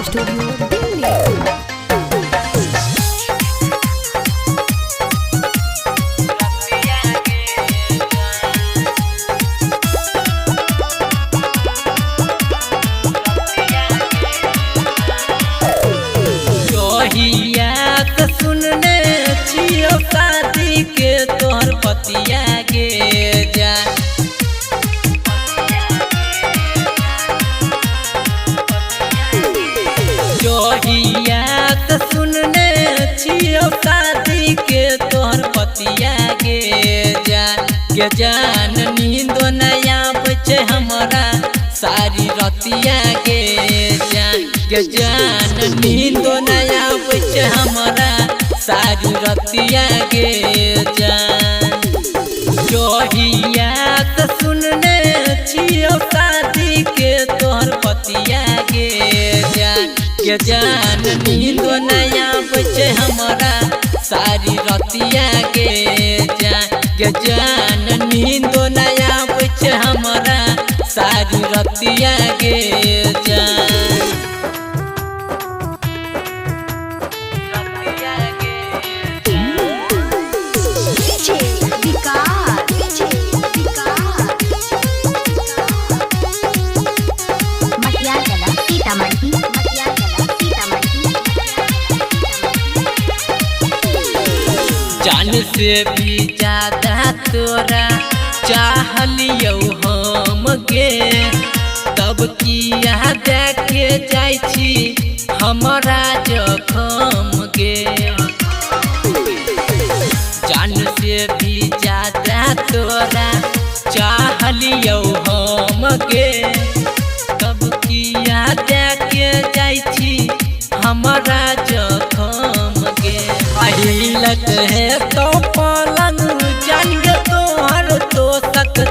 Balaji studio Delhi. सुनने छियो शादी के तोहर पतिया गे जा जोहिया सुनने छियो शादी के तोहर पतिया गे जान नींदो नया बचे हमारा सारी रतिया गे जान नींदो नया बचे हमारा सारी रतिया गे जान जोहिया सुनने छियो शादी के तोहर पतिया गे जान नींदो नया बचे हमारा सारी रतिया गे जान नींदो नया बचे हमारा सारी रतिया गे जान जान से भी ज्यादा तोरा चाहलियो हम गे तब किया देखे जाय छी हमारा जखम गे जान से भी ज्यादा तोरा चाहलियो हम गे तब किया देखे जाय छी हमारा जखम गे लग है तो पलंग जान तोहर तो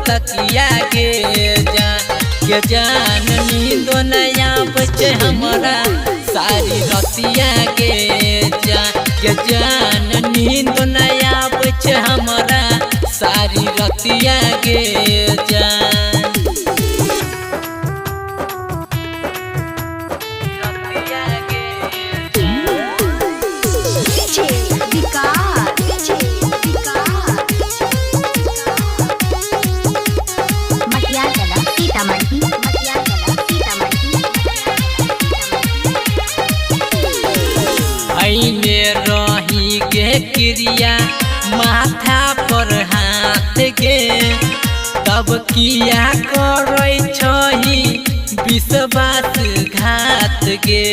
तकिया गे जान नींदो नया बचे हमारा सारी रतिया गे जान नींदो नया बचे हमारा सारी रतिया गे जान रही गे क्रिया माथा पर हाथ गे तब किया करे छही विश्वास घात गे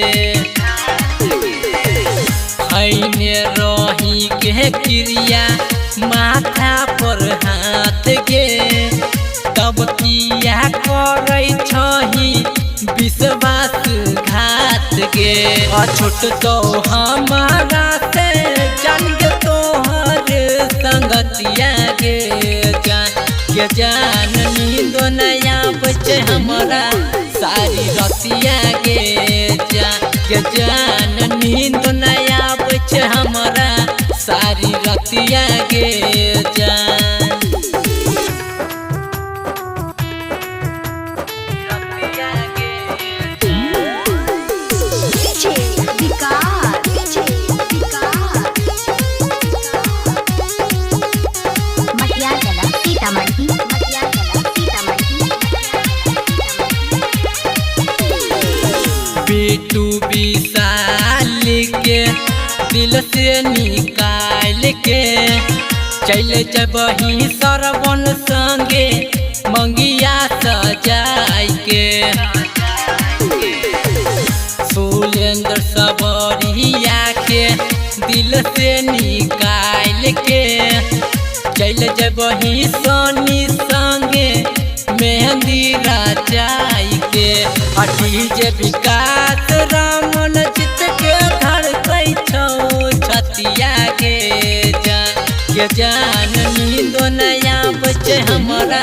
रही गे क्रिया माथा पर हाथ गे तब किया करे छही विश्वास घात गे छोट तो हमारा से जान गे तोहर संगतिया गे जान नींदो नया बचे हमारा सारी रतिया गे जान नींदो नया बचे हमारा सारी रतिया गे जान बिटू विशाल के दिल से निकाल के चल जबही सरवन संगे मंगिया सजाय के सुलेंद्र सबरिया के दिल से निकाल के चल जबही सोनी संगे मेहंदी रचाई के डीजे विकास रामन चित के धड़कै छौ छतिया गे जान नींदो नया बचे हमारा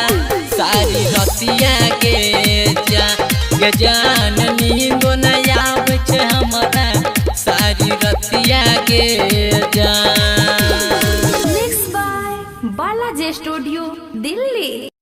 सारी रतिया गे जान नींदो नया बचे हमारा सारी रतिया गे जान। Mix by Balaji studio Delhi.